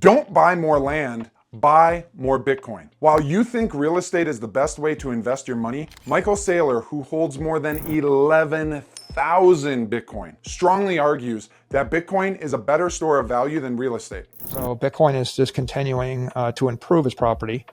Don't buy more land, buy more Bitcoin. While you think real estate is the best way to invest your money, Michael Saylor, who holds more than 11,000 Bitcoin, strongly argues that Bitcoin is a better store of value than real estate. So Bitcoin is just continuing to improve its property.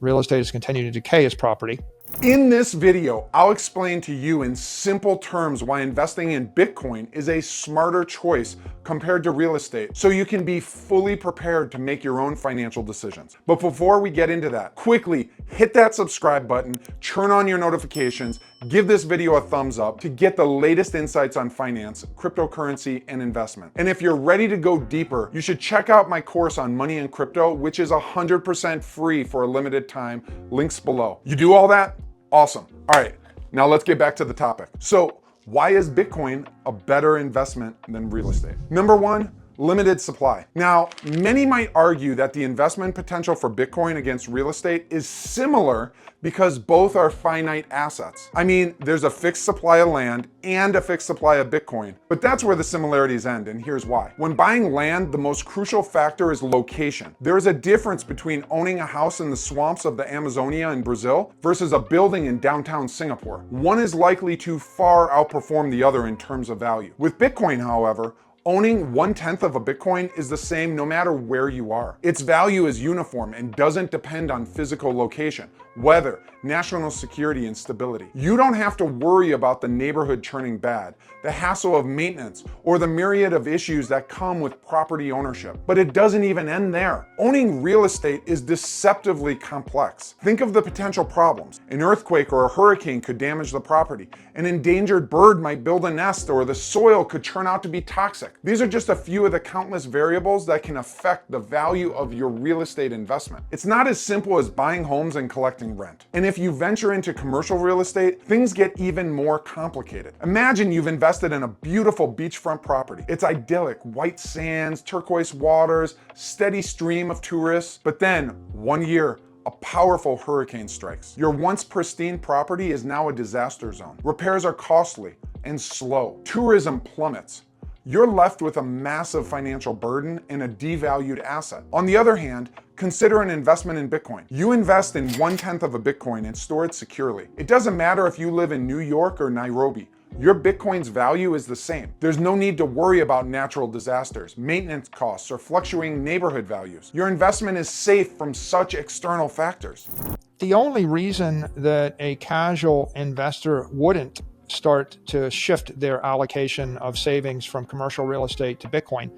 Real estate is continuing to decay its property. In this video, I'll explain to you in simple terms why investing in Bitcoin is a smarter choice compared to real estate, so you can be fully prepared to make your own financial decisions. But before we get into that, quickly hit that subscribe button, turn on your notifications, give this video a thumbs up to get the latest insights on finance, cryptocurrency, and investment. And if you're ready to go deeper, you should check out my course on money and crypto, which is 100% free for a limited time. Links below. You do all that? Awesome. All right, now let's get back to the topic. So why is Bitcoin a better investment than real estate? Number one, limited supply. Now, many might argue that the investment potential for Bitcoin against real estate is similar because both are finite assets. I mean, there's a fixed supply of land and a fixed supply of Bitcoin, but that's where the similarities end, and here's why. When buying land, the most crucial factor is location. There is a difference between owning a house in the swamps of the Amazonia in Brazil versus a building in downtown Singapore. One is likely to far outperform the other in terms of value. With Bitcoin, however, owning 1/10 of a Bitcoin is the same no matter where you are. Its value is uniform and doesn't depend on physical location, weather, national security, and stability. You don't have to worry about the neighborhood turning bad, the hassle of maintenance, or the myriad of issues that come with property ownership. But it doesn't even end there. Owning real estate is deceptively complex. Think of the potential problems. An earthquake or a hurricane could damage the property. An endangered bird might build a nest, or the soil could turn out to be toxic. These are just a few of the countless variables that can affect the value of your real estate investment. It's not as simple as buying homes and collecting rent. And if you venture into commercial real estate, things get even more complicated. Imagine you've invested in a beautiful beachfront property. It's idyllic, white sands, turquoise waters, steady stream of tourists. But then, one year, a powerful hurricane strikes. Your once pristine property is now a disaster zone. Repairs are costly and slow. Tourism plummets. You're left with a massive financial burden and a devalued asset. On the other hand, consider an investment in Bitcoin. You invest in 1/10 of a Bitcoin and store it securely. It doesn't matter if you live in New York or Nairobi. Your Bitcoin's value is the same. There's no need to worry about natural disasters, maintenance costs, or fluctuating neighborhood values. Your investment is safe from such external factors. The only reason that a casual investor wouldn't start to shift their allocation of savings from commercial real estate to Bitcoin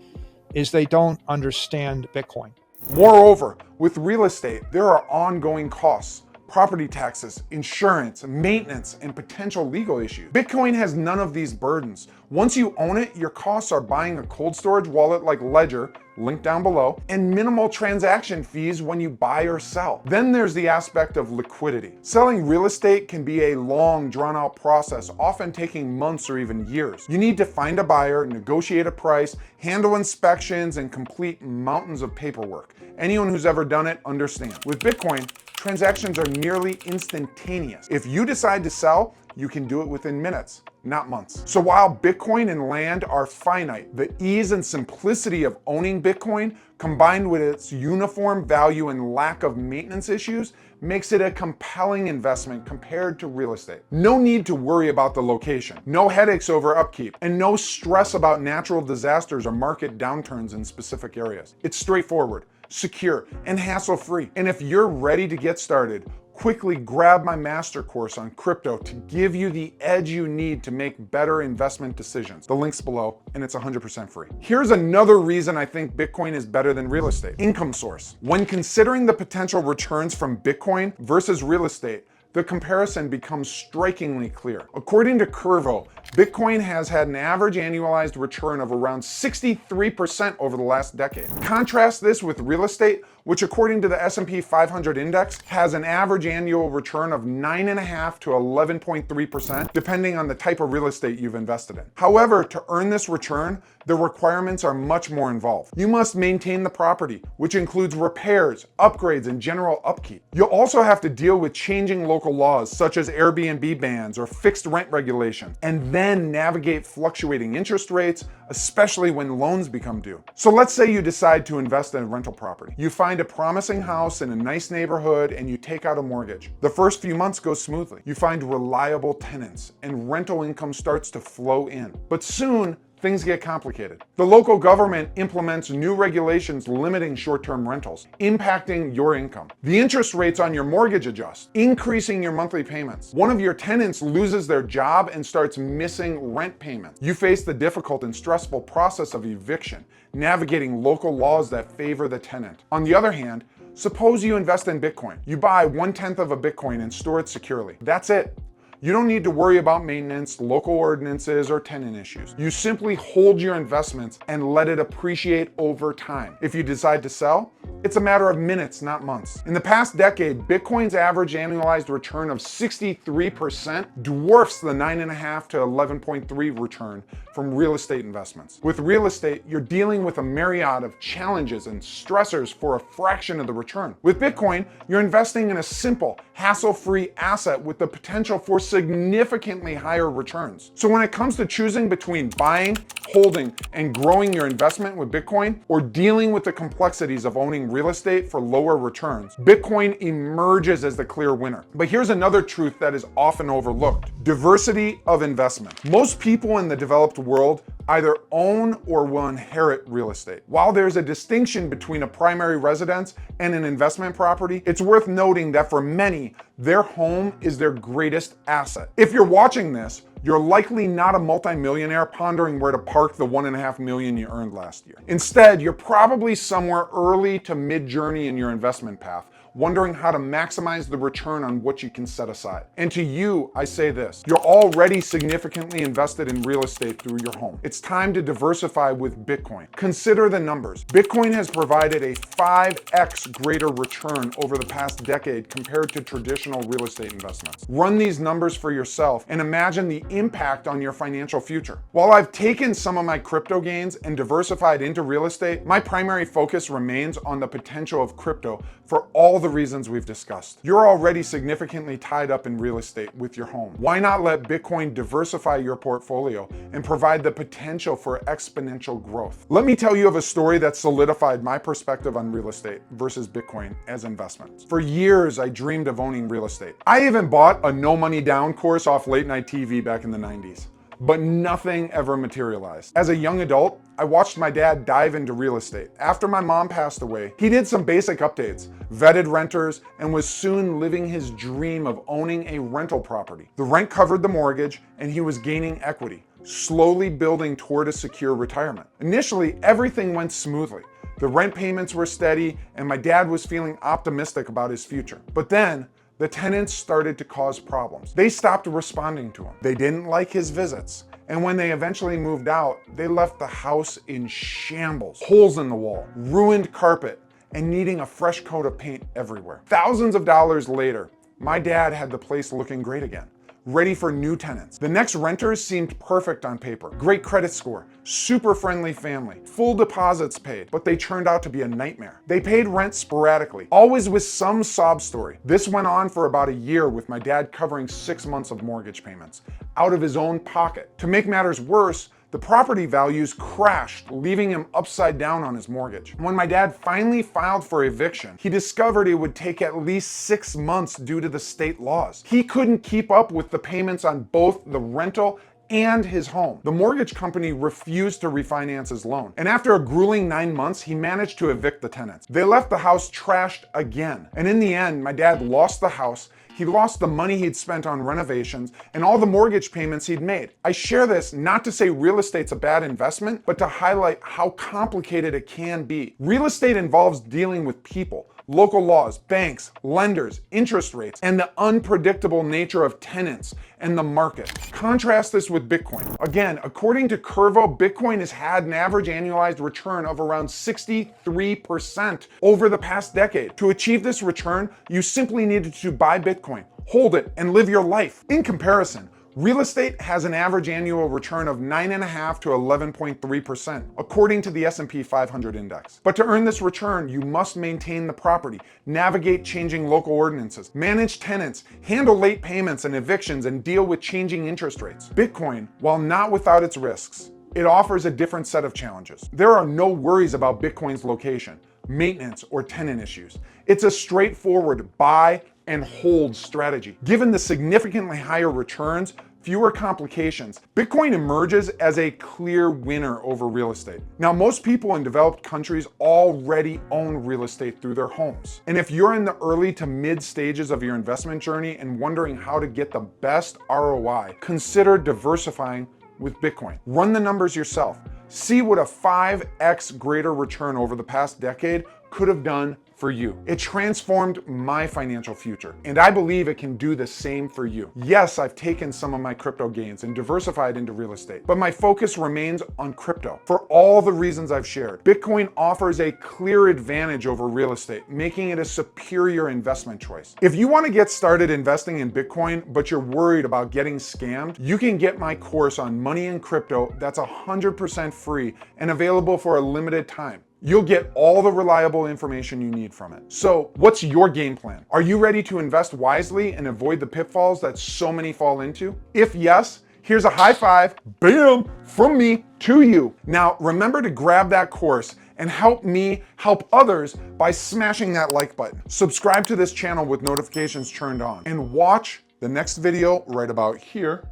is they don't understand Bitcoin. Moreover, with real estate, there are ongoing costs. Property taxes, insurance, maintenance, and potential legal issues. Bitcoin has none of these burdens. Once you own it, your costs are buying a cold storage wallet like Ledger, link down below, and minimal transaction fees when you buy or sell. Then there's the aspect of liquidity. Selling real estate can be a long, drawn-out process, often taking months or even years. You need to find a buyer, negotiate a price, handle inspections, and complete mountains of paperwork. Anyone who's ever done it understands. With Bitcoin, transactions are nearly instantaneous. If you decide to sell, you can do it within minutes, not months. So while Bitcoin and land are finite, the ease and simplicity of owning Bitcoin, combined with its uniform value and lack of maintenance issues, makes it a compelling investment compared to real estate. No need to worry about the location, no headaches over upkeep, and no stress about natural disasters or market downturns in specific areas. It's straightforward, secure, and hassle-free. And if you're ready to get started, quickly grab my master course on crypto to give you the edge you need to make better investment decisions. The link's below, and it's 100% free. Here's another reason I think Bitcoin is better than real estate: income source. When considering the potential returns from Bitcoin versus real estate, the comparison becomes strikingly clear. According to Curvo, Bitcoin has had an average annualized return of around 63% over the last decade. Contrast this with real estate, which according to the S&P 500 index has an average annual return of 9.5 to 11.3%, depending on the type of real estate you've invested in. However, to earn this return, the requirements are much more involved. You must maintain the property, which includes repairs, upgrades, and general upkeep. You'll also have to deal with changing local laws such as Airbnb bans or fixed rent regulation, and then navigate fluctuating interest rates, especially when loans become due. So let's say you decide to invest in a rental property. You find a promising house in a nice neighborhood and you take out a mortgage. The first few months go smoothly. You find reliable tenants and rental income starts to flow in. But soon, things get complicated. The local government implements new regulations limiting short-term rentals, impacting your income. The interest rates on your mortgage adjust, increasing your monthly payments. One of your tenants loses their job and starts missing rent payments. You face the difficult and stressful process of eviction, navigating local laws that favor the tenant. On the other hand, suppose you invest in Bitcoin. You buy 1/10 of a Bitcoin and store it securely. That's it. You don't need to worry about maintenance, local ordinances, or tenant issues. You simply hold your investments and let it appreciate over time. If you decide to sell, it's a matter of minutes, not months. In the past decade, Bitcoin's average annualized return of 63% dwarfs the 9.5 to 11.3 return from real estate investments. With real estate, you're dealing with a myriad of challenges and stressors for a fraction of the return. With Bitcoin, you're investing in a simple, hassle-free asset with the potential for significantly higher returns. So when it comes to choosing between buying, holding, and growing your investment with Bitcoin, or dealing with the complexities of owning real estate for lower returns, Bitcoin emerges as the clear winner. But here's another truth that is often overlooked: diversity of investment. Most people in the developed world either own or will inherit real estate. While there's a distinction between a primary residence and an investment property, it's worth noting that for many, their home is their greatest asset. If you're watching this, you're likely not a multimillionaire pondering where to park the $1.5 million you earned last year. Instead, you're probably somewhere early to mid-journey in your investment path, wondering how to maximize the return on what you can set aside. And to you, I say this: you're already significantly invested in real estate through your home. It's time to diversify with Bitcoin. Consider the numbers. Bitcoin has provided a 5x greater return over the past decade compared to traditional real estate investments. Run these numbers for yourself and imagine the impact on your financial future. While I've taken some of my crypto gains and diversified into real estate, my primary focus remains on the potential of crypto for all the reasons we've discussed. You're already significantly tied up in real estate with your home. Why not let Bitcoin diversify your portfolio and provide the potential for exponential growth? Let me tell you of a story that solidified my perspective on real estate versus Bitcoin as investments. For years, I dreamed of owning real estate. I even bought a no money down course off late night TV back in the 90s. But nothing ever materialized. As a young adult, I watched my dad dive into real estate. After my mom passed away, he did some basic updates, vetted renters, and was soon living his dream of owning a rental property. The rent covered the mortgage, and he was gaining equity, slowly building toward a secure retirement. Initially, everything went smoothly. The rent payments were steady, and my dad was feeling optimistic about his future. But then, the tenants started to cause problems. They stopped responding to him. They didn't like his visits. And when they eventually moved out, they left the house in shambles. Holes in the wall, ruined carpet, and needing a fresh coat of paint everywhere. Thousands of dollars later, my dad had the place looking great again, ready for new tenants. The next renters seemed perfect on paper. Great credit score, super friendly family, full deposits paid, but they turned out to be a nightmare. They paid rent sporadically, always with some sob story. This went on for about a year, with my dad covering 6 months of mortgage payments out of his own pocket. To make matters worse, the property values crashed, leaving him upside down on his mortgage. When my dad finally filed for eviction, he discovered it would take at least 6 months due to the state laws. He couldn't keep up with the payments on both the rental and his home. The mortgage company refused to refinance his loan. And after a grueling 9 months, he managed to evict the tenants. They left the house trashed again. And in the end, my dad lost the house. He lost the money he'd spent on renovations and all the mortgage payments he'd made. I share this not to say real estate's a bad investment, but to highlight how complicated it can be. Real estate involves dealing with people, local laws, banks, lenders, interest rates, and the unpredictable nature of tenants and the market. Contrast this with Bitcoin. Again, according to Curvo, Bitcoin has had an average annualized return of around 63% over the past decade. To achieve this return, you simply needed to buy Bitcoin, hold it, and live your life. In comparison, Real estate has an average annual return of 9.5 to 11.3%, according to the S&P 500 index. But to earn this return, you must maintain the property, navigate changing local ordinances, manage tenants, handle late payments and evictions, and deal with changing interest rates. Bitcoin, while not without its risks, it offers a different set of challenges. There are no worries about Bitcoin's location, maintenance, or tenant issues. It's a straightforward buy and hold strategy. Given the significantly higher returns, fewer complications, Bitcoin emerges as a clear winner over real estate. Now, most people in developed countries already own real estate through their homes. And if you're in the early to mid stages of your investment journey and wondering how to get the best ROI, consider diversifying with Bitcoin. Run the numbers yourself. See what a 5x greater return over the past decade could have done for you. It transformed my financial future, and I believe it can do the same for you. Yes, I've taken some of my crypto gains and diversified into real estate, but my focus remains on crypto. For all the reasons I've shared, Bitcoin offers a clear advantage over real estate, making it a superior investment choice. If you want to get started investing in Bitcoin, but you're worried about getting scammed, you can get my course on money and crypto that's 100% free and available for a limited time. You'll get all the reliable information you need from it. So, what's your game plan? Are you ready to invest wisely and avoid the pitfalls that so many fall into? If yes, here's a high five, bam, from me to you. Now, remember to grab that course and help me help others by smashing that like button. Subscribe to this channel with notifications turned on and watch the next video right about here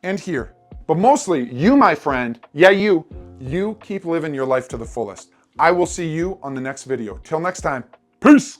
and here. But mostly, you, my friend, yeah, you keep living your life to the fullest. I will see you on the next video. Till next time, peace.